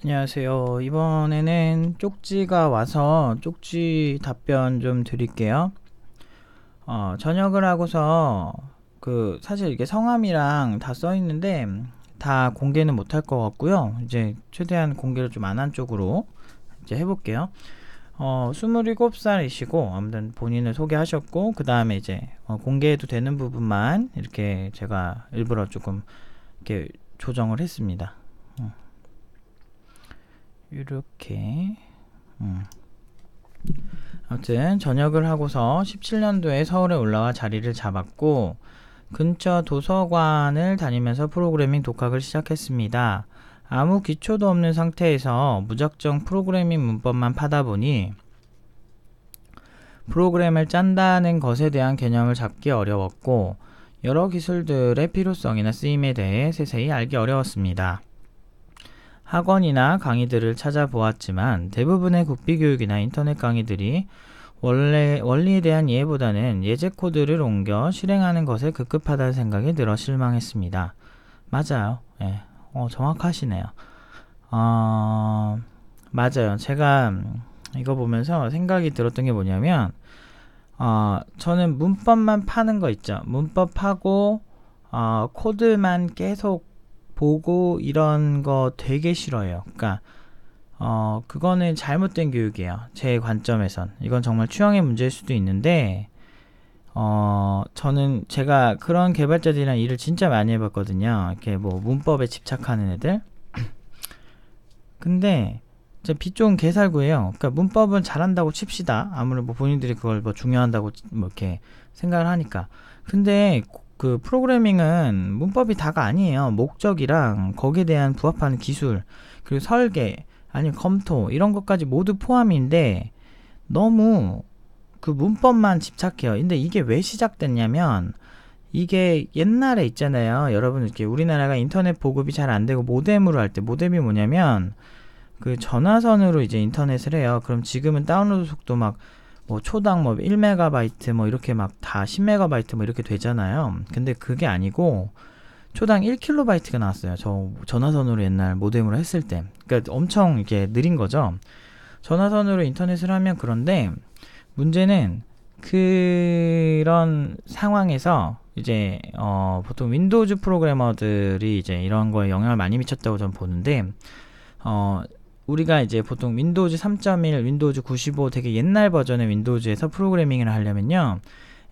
안녕하세요. 이번에는 쪽지가 와서 쪽지 답변 좀 드릴게요. 전역을 하고서 사실 이게 성함이랑 다 써 있는데 다 공개는 못할 것 같고요. 이제 최대한 공개를 좀 안 한 쪽으로 이제 해볼게요. 27살이시고 아무튼 본인을 소개하셨고 그 다음에 이제 공개해도 되는 부분만 이렇게 제가 일부러 조금 이렇게 조정을 했습니다. 이렇게 아무튼 전역을 하고서 17년도에 서울에 올라와 자리를 잡았고 근처 도서관을 다니면서 프로그래밍 독학을 시작했습니다. 아무 기초도 없는 상태에서 무작정 프로그래밍 문법만 파다 보니 프로그램을 짠다는 것에 대한 개념을 잡기 어려웠고 여러 기술들의 필요성이나 쓰임에 대해 세세히 알기 어려웠습니다. 학원이나 강의들을 찾아보았지만 대부분의 국비교육이나 인터넷 강의들이 원리에 대한 이해보다는 예제 코드를 옮겨 실행하는 것에 급급하다는 생각이 들어 실망했습니다. 맞아요. 예. 정확하시네요. 맞아요. 제가 이거 보면서 생각이 들었던 게 뭐냐면 저는 문법만 파는 거 있죠. 문법하고 코드만 계속 보고 이런 거 되게 싫어요. 그러니까 그거는 잘못된 교육이에요. 제 관점에선. 이건 정말 취향의 문제일 수도 있는데 저는 제가 그런 개발자들이랑 일을 진짜 많이 해봤거든요. 이렇게 뭐 문법에 집착하는 애들. 근데 빛 좋은 개살구예요. 그러니까 문법은 잘한다고 칩시다. 아무래도 뭐 본인들이 그걸 뭐 중요한다고 뭐 이렇게 생각을 하니까. 근데 그 프로그래밍은 문법이 다가 아니에요. 목적이랑 거기에 대한 부합하는 기술, 그리고 설계, 아니면 검토 이런 것까지 모두 포함인데 너무 그 문법만 집착해요. 근데 이게 왜 시작됐냐면 이게 옛날에 있잖아요. 여러분 이렇게 우리나라가 인터넷 보급이 잘 안 되고 모뎀으로 할 때 모뎀이 뭐냐면 그 전화선으로 이제 인터넷을 해요. 그럼 지금은 다운로드 속도 막 뭐 초당 뭐 1메가바이트 뭐 이렇게 막 다 10메가바이트 뭐 이렇게 되잖아요. 근데 그게 아니고 초당 1킬로바이트가 나왔어요. 저 전화선으로 옛날 모뎀으로 했을 때. 그러니까 엄청 이게 느린 거죠. 전화선으로 인터넷을 하면. 그런데 문제는 그런 상황에서 이제 보통 윈도우즈 프로그래머들이 이제 이런 거에 영향을 많이 미쳤다고 저는 보는데 우리가 이제 보통 윈도우즈 3.1, 윈도우즈 95 되게 옛날 버전의 윈도우즈에서 프로그래밍을 하려면요.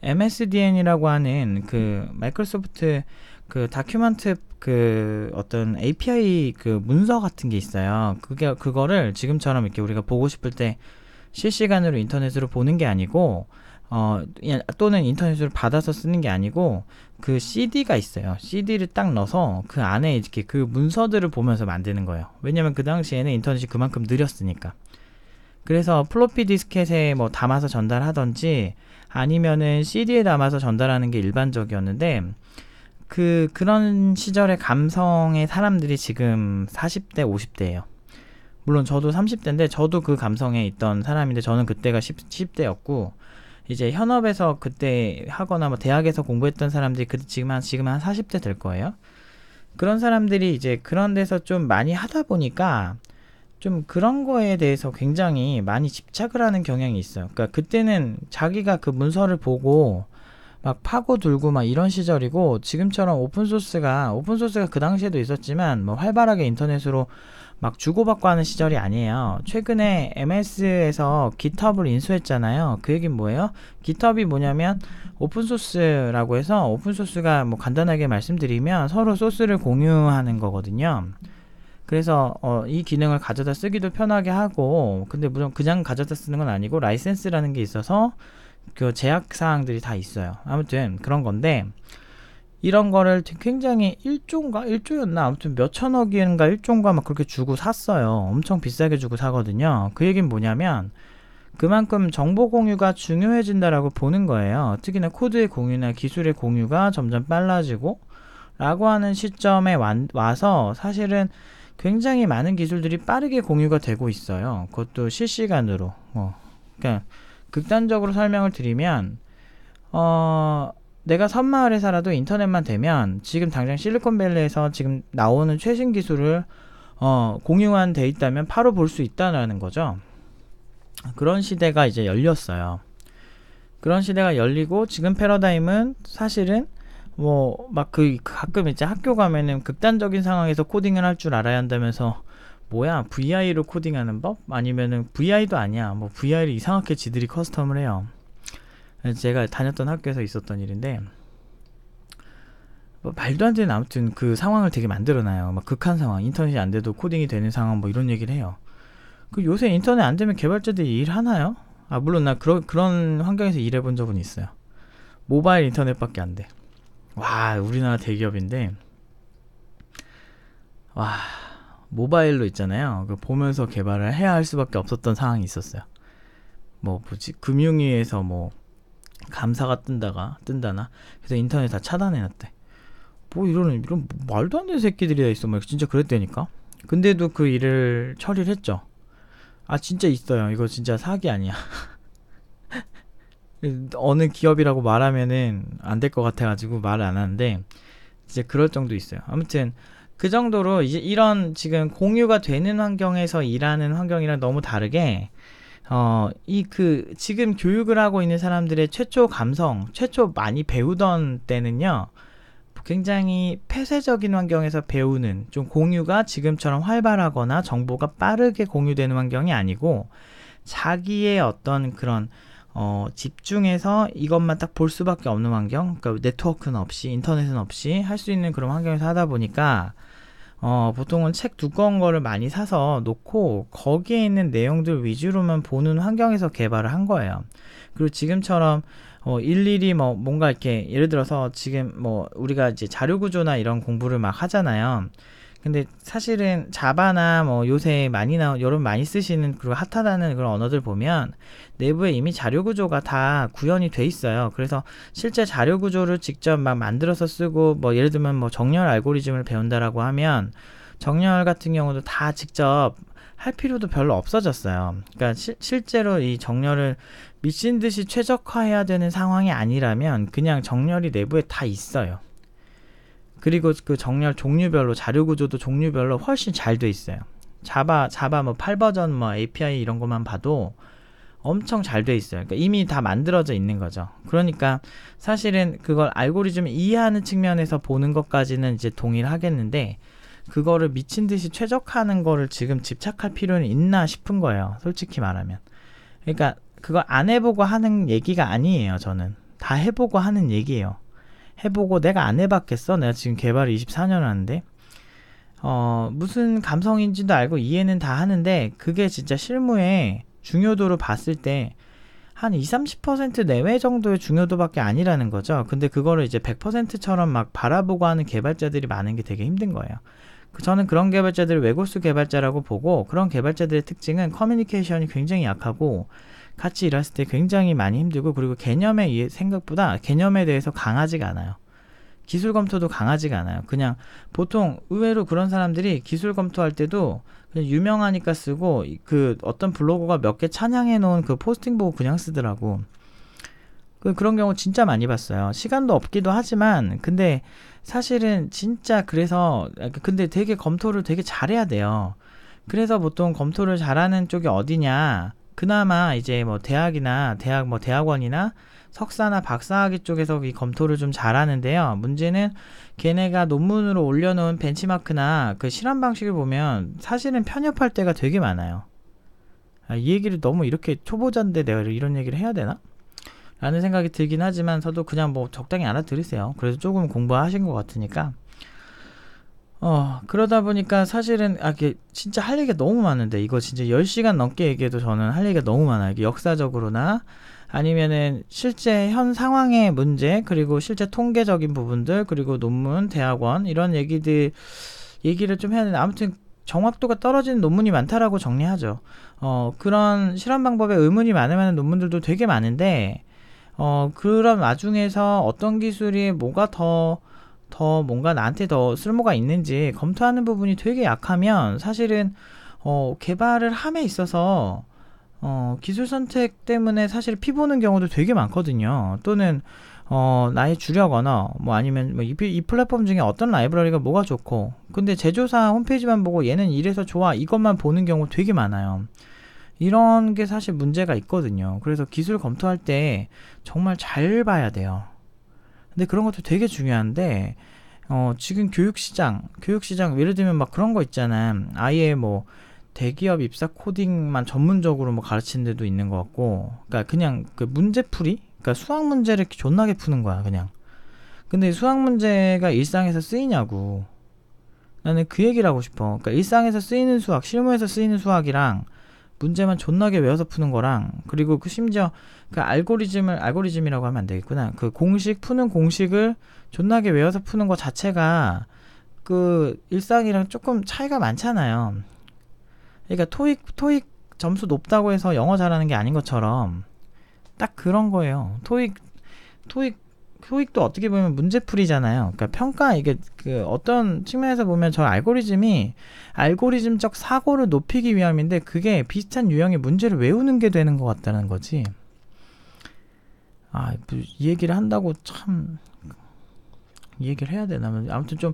MSDN이라고 하는 그 마이크로소프트 그 다큐멘트 그 어떤 API 그 문서 같은 게 있어요. 그거를 지금처럼 이렇게 우리가 보고 싶을 때 실시간으로 인터넷으로 보는 게 아니고 또는 인터넷으로 받아서 쓰는 게 아니고 그 CD가 있어요. CD를 딱 넣어서 그 안에 이렇게 그 문서들을 보면서 만드는 거예요. 왜냐면 그 당시에는 인터넷이 그만큼 느렸으니까. 그래서 플로피 디스켓에 뭐 담아서 전달하던지 아니면은 CD에 담아서 전달하는 게 일반적이었는데 그런 시절의 감성의 사람들이 지금 40대, 50대예요. 물론 저도 30대인데 저도 그 감성에 있던 사람인데 저는 그때가 10대였고 이제 현업에서 그때 하거나 뭐 대학에서 공부했던 사람들이 지금 한 40대 될 거예요. 그런 사람들이 이제 그런 데서 좀 많이 하다 보니까 좀 그런 거에 대해서 굉장히 많이 집착을 하는 경향이 있어요. 그러니까 그때는 자기가 그 문서를 보고 막 파고들고 막 이런 시절이고 지금처럼 오픈소스가 그 당시에도 있었지만 뭐 활발하게 인터넷으로 막 주고받고 하는 시절이 아니에요. 최근에 MS에서 GitHub을 인수했잖아요. 그 얘기는 뭐예요? GitHub이 뭐냐면 오픈소스라고 해서 오픈소스가 뭐 간단하게 말씀드리면 서로 소스를 공유하는 거거든요. 그래서 이 기능을 가져다 쓰기도 편하게 하고 근데 물론 그냥 가져다 쓰는 건 아니고 라이센스라는 게 있어서 그 제약 사항들이 다 있어요. 아무튼 그런 건데 이런 거를 굉장히 1조였나 아무튼 몇천억인가 1조인가 막 그렇게 주고 샀어요. 엄청 비싸게 주고 사거든요. 그 얘기는 뭐냐면 그만큼 정보 공유가 중요해진다라고 보는 거예요. 특히나 코드의 공유나 기술의 공유가 점점 빨라지고 라고 하는 시점에 와서 사실은 굉장히 많은 기술들이 빠르게 공유가 되고 있어요. 그것도 실시간으로. 그러니까 극단적으로 설명을 드리면 내가 섬마을에 살아도 인터넷만 되면 지금 당장 실리콘밸리에서 지금 나오는 최신 기술을 공유만 돼 있다면 바로 볼 수 있다는 거죠. 그런 시대가 이제 열렸어요. 그런 시대가 열리고 지금 패러다임은 사실은 뭐 막 가끔 이제 학교 가면은 극단적인 상황에서 코딩을 할 줄 알아야 한다면서 뭐야 VI로 코딩하는 법? 아니면은 VI도 아니야. 뭐 VI를 이상하게 지들이 커스텀을 해요. 제가 다녔던 학교에서 있었던 일인데 뭐 말도 안 되는 아무튼 그 상황을 되게 만들어놔요. 막 극한 상황, 인터넷이 안 돼도 코딩이 되는 상황 뭐 이런 얘기를 해요. 그 요새 인터넷 안 되면 개발자들이 일하나요? 아 물론 나 그런 환경에서 일해본 적은 있어요. 모바일 인터넷밖에 안 돼. 와 우리나라 대기업인데 와 모바일로 있잖아요. 그 보면서 개발을 해야 할 수밖에 없었던 상황이 있었어요. 뭐 뭐지 금융위에서 뭐 감사가 뜬다나 그래서 인터넷 다 차단해놨대. 뭐 이런 말도 안 되는 새끼들이 다 있어. 막 진짜 그랬다니까. 근데도 그 일을 처리를 했죠. 아 진짜 있어요. 이거 진짜 사기 아니야. 어느 기업이라고 말하면은 안 될 것 같아가지고 말을 안 하는데 이제 그럴 정도 있어요. 아무튼 그 정도로 이제 이런 지금 공유가 되는 환경에서 일하는 환경이랑 너무 다르게 지금 교육을 하고 있는 사람들의 최초 감성, 최초 많이 배우던 때는요. 굉장히 폐쇄적인 환경에서 배우는 좀 공유가 지금처럼 활발하거나 정보가 빠르게 공유되는 환경이 아니고 자기의 어떤 그런 집중해서 이것만 딱 볼 수밖에 없는 환경, 그러니까 네트워크는 없이 인터넷은 없이 할 수 있는 그런 환경에서 하다 보니까 보통은 책 두꺼운 거를 많이 사서 놓고 거기에 있는 내용들 위주로만 보는 환경에서 개발을 한 거예요. 그리고 지금처럼 일일이 뭐 뭔가 이렇게 예를 들어서 지금 뭐 우리가 이제 자료 구조나 이런 공부를 막 하잖아요. 근데 사실은 자바나 뭐 요새 여러분 많이 쓰시는 그리고 핫하다는 그런 언어들 보면 내부에 이미 자료 구조가 다 구현이 돼 있어요. 그래서 실제 자료 구조를 직접 막 만들어서 쓰고 뭐 예를 들면 뭐 정렬 알고리즘을 배운다라고 하면 정렬 같은 경우도 다 직접 할 필요도 별로 없어졌어요. 그러니까 실제로 이 정렬을 미친 듯이 최적화해야 되는 상황이 아니라면 그냥 정렬이 내부에 다 있어요. 그리고 그 정렬 종류별로 자료 구조도 종류별로 훨씬 잘 돼 있어요. 자바 뭐 8버전 뭐 API 이런 것만 봐도 엄청 잘 돼 있어요. 그러니까 이미 다 만들어져 있는 거죠. 그러니까 사실은 그걸 알고리즘을 이해하는 측면에서 보는 것까지는 이제 동일하겠는데 그거를 미친 듯이 최적화하는 거를 지금 집착할 필요는 있나 싶은 거예요. 솔직히 말하면. 그러니까 그걸 안 해보고 하는 얘기가 아니에요. 저는 다 해보고 하는 얘기예요. 해보고 내가 안 해봤겠어? 내가 지금 개발을 24년 하는데 무슨 감성인지도 알고 이해는 다 하는데 그게 진짜 실무에 중요도로 봤을 때 한 20-30% 내외 정도의 중요도밖에 아니라는 거죠. 근데 그거를 이제 100%처럼 막 바라보고 하는 개발자들이 많은 게 되게 힘든 거예요. 저는 그런 개발자들을 외골수 개발자라고 보고 그런 개발자들의 특징은 커뮤니케이션이 굉장히 약하고 같이 일했을 때 굉장히 많이 힘들고 그리고 생각보다 개념에 대해서 강하지가 않아요. 기술 검토도 강하지가 않아요. 그냥 보통 의외로 그런 사람들이 기술 검토할 때도 그냥 유명하니까 쓰고 그 어떤 블로거가 몇 개 찬양해 놓은 그 포스팅 보고 그냥 쓰더라고. 그런 경우 진짜 많이 봤어요. 시간도 없기도 하지만 근데 사실은 진짜 그래서 근데 되게 검토를 되게 잘해야 돼요. 그래서 보통 검토를 잘하는 쪽이 어디냐 그나마 이제 뭐 대학원이나 석사나 박사학위 쪽에서 이 검토를 좀 잘하는데요. 문제는 걔네가 논문으로 올려놓은 벤치마크나 그 실험 방식을 보면 사실은 편협할 때가 되게 많아요. 이 얘기를 너무 이렇게 초보자인데 내가 이런 얘기를 해야 되나? 라는 생각이 들긴 하지만 저도 그냥 뭐 적당히 알아들으세요. 그래서 조금 공부하신 것 같으니까 그러다 보니까 사실은 이게 진짜 할 얘기가 너무 많은데 이거 진짜 10시간 넘게 얘기해도 저는 할 얘기가 너무 많아요. 이게 역사적으로나 아니면은 실제 현 상황의 문제 그리고 실제 통계적인 부분들 그리고 논문, 대학원 이런 얘기를 좀 해야 되는데 아무튼 정확도가 떨어지는 논문이 많다라고 정리하죠. 그런 실험 방법에 의문이 많은 논문들도 되게 많은데 그런 와중에서 어떤 기술이 뭐가 더 뭔가 나한테 더 쓸모가 있는지 검토하는 부분이 되게 약하면 사실은 개발을 함에 있어서 기술 선택 때문에 사실 피보는 경우도 되게 많거든요. 또는 나의 주력 언어, 뭐 아니면 뭐 이 플랫폼 중에 어떤 라이브러리가 뭐가 좋고, 근데 제조사 홈페이지만 보고 얘는 이래서 좋아 이것만 보는 경우 되게 많아요. 이런 게 사실 문제가 있거든요. 그래서 기술 검토할 때 정말 잘 봐야 돼요. 근데 그런 것도 되게 중요한데, 지금 교육시장, 예를 들면 막 그런 거 있잖아. 아예 뭐, 대기업 입사 코딩만 전문적으로 뭐 가르치는 데도 있는 것 같고, 그러니까 그냥 그 문제풀이? 그러니까 수학 문제를 이렇게 존나게 푸는 거야, 그냥. 근데 수학 문제가 일상에서 쓰이냐고. 나는 그 얘기를 하고 싶어. 그러니까 일상에서 쓰이는 수학, 실무에서 쓰이는 수학이랑 문제만 존나게 외워서 푸는 거랑, 그리고 그 심지어 그 알고리즘이라고 하면 안 되겠구나. 그 푸는 공식을 존나게 외워서 푸는 거 자체가 그 일상이랑 조금 차이가 많잖아요. 그러니까 토익 점수 높다고 해서 영어 잘하는 게 아닌 것처럼 딱 그런 거예요. 토익 토익도 어떻게 보면 문제풀이잖아요. 그러니까 평가, 이게 그 어떤 측면에서 보면 저 알고리즘적 사고를 높이기 위함인데, 그게 비슷한 유형의 문제를 외우는 게 되는 것 같다는 거지. 이 얘기를 한다고 참, 이 얘기를 해야 되나? 아무튼 좀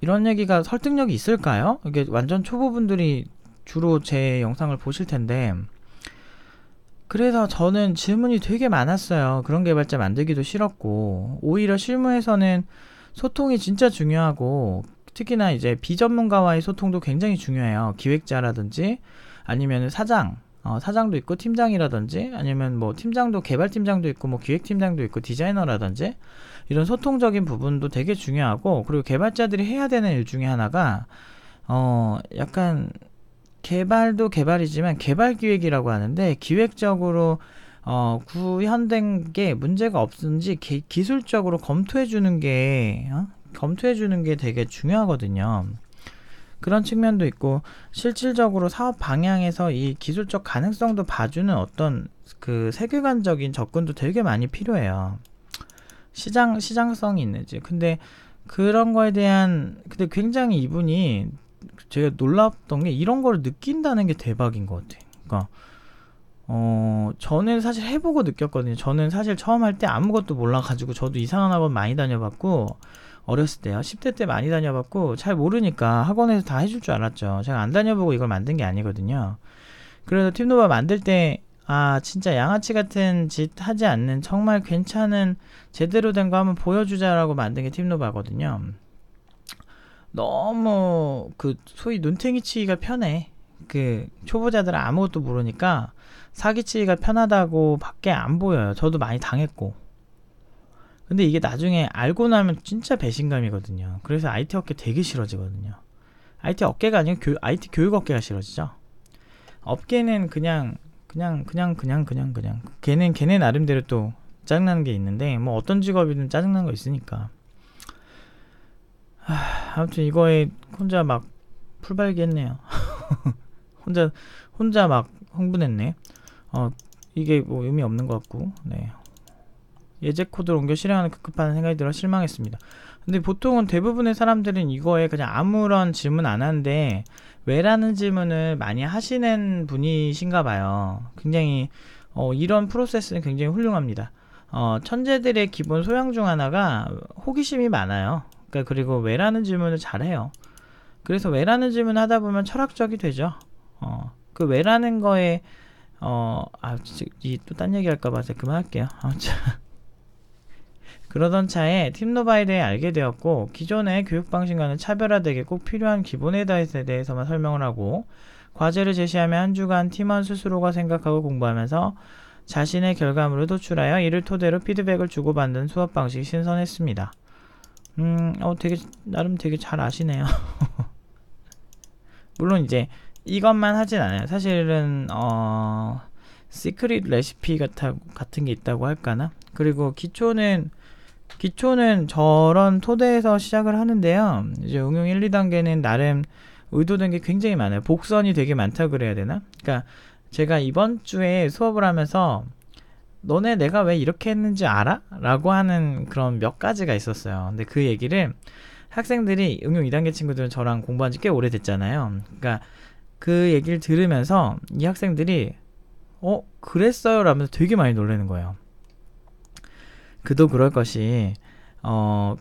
이런 얘기가 설득력이 있을까요? 이게 완전 초보분들이 주로 제 영상을 보실 텐데, 그래서 저는 질문이 되게 많았어요. 그런 개발자 만들기도 싫었고, 오히려 실무에서는 소통이 진짜 중요하고, 특히나 이제 비전문가와의 소통도 굉장히 중요해요. 기획자라든지 아니면 사장도 있고 팀장이라든지, 아니면 뭐 팀장도, 개발팀장도 있고 뭐 기획팀장도 있고 디자이너라든지, 이런 소통적인 부분도 되게 중요하고, 그리고 개발자들이 해야 되는 일 중에 하나가 약간 개발도 개발이지만 개발 기획이라고 하는데, 기획적으로 구현된 게 문제가 없는지 기술적으로 검토해 주는 게 되게 중요하거든요. 그런 측면도 있고, 실질적으로 사업 방향에서 이 기술적 가능성도 봐주는 어떤 그 세계관적인 접근도 되게 많이 필요해요. 시장성이 있는지. 근데 그런 거에 대한, 근데 굉장히 이분이, 제가 놀랐던 게 이런 걸 느낀다는 게 대박인 것 같아. 그러니까 저는 사실 해보고 느꼈거든요. 저는 사실 처음 할 때 아무것도 몰라가지고, 저도 이상한 학원 많이 다녀봤고, 어렸을 때요, 10대 때 많이 다녀봤고, 잘 모르니까 학원에서 다 해줄 줄 알았죠. 제가 안 다녀보고 이걸 만든 게 아니거든요. 그래서 팁노바 만들 때, 진짜 양아치 같은 짓 하지 않는 정말 괜찮은 제대로 된 거 한번 보여주자라고 만든 게 팁노바거든요. 너무 그 소위 눈탱이 치기가 편해. 그 초보자들은 아무것도 모르니까 사기치기가 편하다고 밖에 안 보여요. 저도 많이 당했고. 근데 이게 나중에 알고 나면 진짜 배신감이거든요. 그래서 IT 업계 되게 싫어지거든요. IT 업계가 아니고 IT 교육 업계가 싫어지죠. 업계는 그냥 걔네 나름대로 또 짜증나는 게 있는데, 뭐 어떤 직업이든 짜증나는 거 있으니까. 아무튼 이거에 혼자 막 풀발기했네요. 혼자 막 흥분했네. 이게 뭐 의미 없는 것 같고, 네. 예제 코드를 옮겨 실행하는 급급한 생각이 들어 실망했습니다. 근데 보통은 대부분의 사람들은 이거에 그냥 아무런 질문 안 하는데, 왜라는 질문을 많이 하시는 분이신가 봐요. 굉장히 이런 프로세스는 굉장히 훌륭합니다. 천재들의 기본 소양 중 하나가 호기심이 많아요. 그러니까 그리고 왜라는 질문을 잘해요. 그래서 왜라는 질문을 하다 보면 철학적이 되죠. 그 왜라는 거에 또 딴 얘기 할까봐 제가 그만할게요. 아무튼 그러던 차에 팁노바에 대해 알게 되었고, 기존의 교육 방식과는 차별화되게 꼭 필요한 기본에 대해서만 설명을 하고, 과제를 제시하며 한 주간 팀원 스스로가 생각하고 공부하면서 자신의 결과물을 도출하여 이를 토대로 피드백을 주고받는 수업 방식이 신선했습니다. 나름 되게 잘 아시네요. 물론 이제 이것만 하진 않아요. 사실은 시크릿 레시피 같은 게 있다고 할까나? 그리고 기초는 저런 토대에서 시작을 하는데요. 이제 응용 1, 2단계는 나름 의도된 게 굉장히 많아요. 복선이 되게 많다 그래야 되나? 그러니까 제가 이번 주에 수업을 하면서 너네 내가 왜 이렇게 했는지 알아? 라고 하는 그런 몇 가지가 있었어요. 근데 그 얘기를 학생들이, 응용 2단계 친구들은 저랑 공부한 지 꽤 오래됐잖아요. 그러니까 그 얘기를 들으면서 이 학생들이 그랬어요? 라면서 되게 많이 놀라는 거예요. 그도 그럴 것이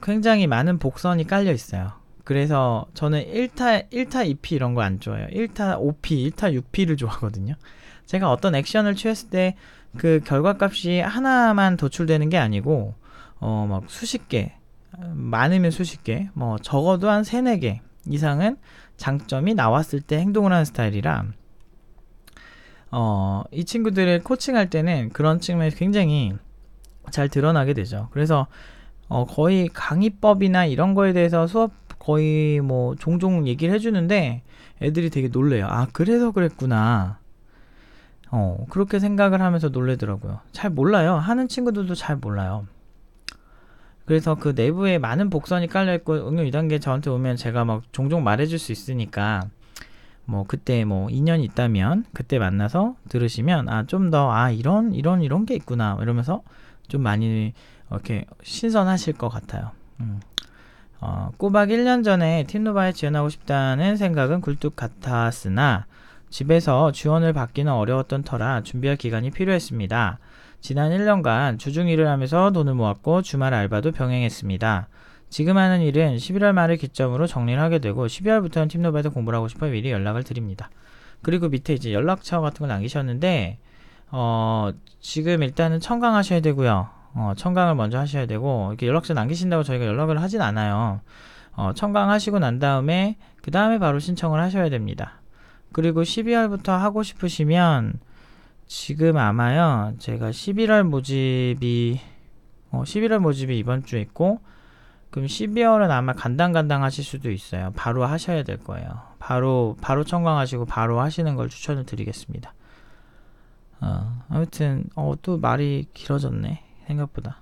굉장히 많은 복선이 깔려 있어요. 그래서 저는 1타 2피 이런 거 안 좋아해요. 1타 5피, 1타 6피를 좋아하거든요. 제가 어떤 액션을 취했을 때 그 결과값이 하나만 도출되는 게 아니고 막 수십 개, 많으면 수십 개, 뭐 적어도 한 3, 4개 이상은 장점이 나왔을 때 행동을 하는 스타일이라 이 친구들을 코칭할 때는 그런 측면에서 굉장히 잘 드러나게 되죠. 그래서 거의 강의법이나 이런 거에 대해서 수업 거의 뭐 종종 얘기를 해주는데 애들이 되게 놀래요. 아, 그래서 그랬구나. 그렇게 생각을 하면서 놀래더라고요. 잘 몰라요. 하는 친구들도 잘 몰라요. 그래서 그 내부에 많은 복선이 깔려있고 응용 2단계 저한테 오면 제가 막 종종 말해줄 수 있으니까 뭐 그때 뭐 2년 있다면 그때 만나서 들으시면 좀 더 이런 게 있구나 이러면서 좀 많이 이렇게 신선하실 것 같아요. 꼬박 1년 전에 팀노바에 지원하고 싶다는 생각은 굴뚝 같았으나 집에서 지원을 받기는 어려웠던 터라 준비할 기간이 필요했습니다. 지난 1년간 주중 일을 하면서 돈을 모았고 주말 알바도 병행했습니다. 지금 하는 일은 11월 말을 기점으로 정리를 하게 되고 12월부터는 팀노바에서 공부를 하고 싶어 미리 연락을 드립니다. 그리고 밑에 이제 연락처 같은 걸 남기셨는데 지금 일단은 청강하셔야 되고요. 청강을 먼저 하셔야 되고 이렇게 연락처 남기신다고 저희가 연락을 하진 않아요. 청강하시고 난 다음에 그 다음에 바로 신청을 하셔야 됩니다. 그리고 12월부터 하고 싶으시면 지금 아마요 제가 11월 모집이 이번 주에 있고 그럼 12월은 아마 간당간당 하실 수도 있어요. 바로 하셔야 될 거예요. 바로 청강하시고 바로 하시는 걸 추천을 드리겠습니다. 아무튼 또 말이 길어졌네 생각보다.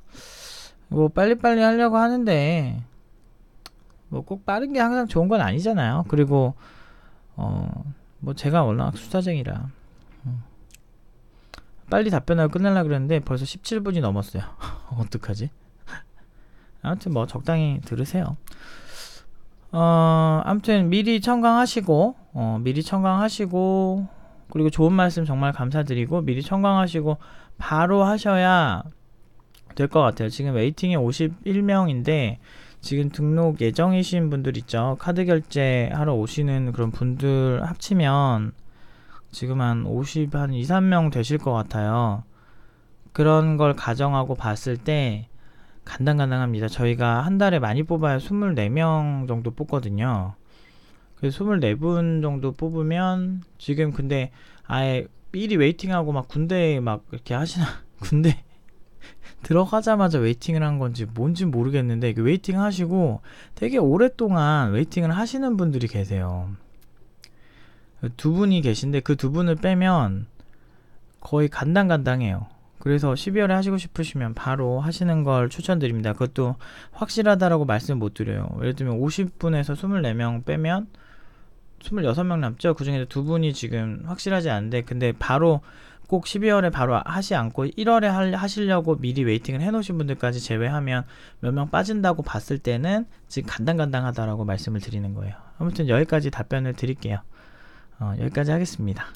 뭐 빨리빨리 하려고 하는데 뭐 꼭 빠른 게 항상 좋은 건 아니잖아요. 그리고 뭐 제가 워낙 수다쟁이라 빨리 답변하고 끝내려고 그랬는데 벌써 17분이 넘었어요. 어떡하지? 아무튼 뭐 적당히 들으세요. 아무튼 미리 청강하시고 그리고 좋은 말씀 정말 감사드리고 미리 청강하시고 바로 하셔야 될 것 같아요. 지금 웨이팅이 51명인데 지금 등록 예정이신 분들 있죠. 카드 결제하러 오시는 그런 분들 합치면 지금 한 2, 3명 되실 것 같아요. 그런 걸 가정하고 봤을 때 간당간당합니다. 저희가 한 달에 많이 뽑아야 24명 정도 뽑거든요. 그래서 24분 정도 뽑으면 지금 근데 아예 미리 웨이팅하고 막 군대에 막 이렇게 하시나 군대 들어가자마자 웨이팅을 한 건지 뭔지 모르겠는데 웨이팅 하시고 되게 오랫동안 웨이팅을 하시는 분들이 계세요. 두 분이 계신데 그 두 분을 빼면 거의 간당간당해요. 그래서 12월에 하시고 싶으시면 바로 하시는 걸 추천드립니다. 그것도 확실하다라고 말씀 못 드려요. 예를 들면 50분에서 24명 빼면 26명 남죠. 그 중에서 두 분이 지금 확실하지 않은데 근데 바로 꼭 12월에 바로 하시 않고 1월에 하시려고 미리 웨이팅을 해놓으신 분들까지 제외하면 몇 명 빠진다고 봤을 때는 지금 간당간당하다라고 말씀을 드리는 거예요. 아무튼 여기까지 답변을 드릴게요. 여기까지 하겠습니다.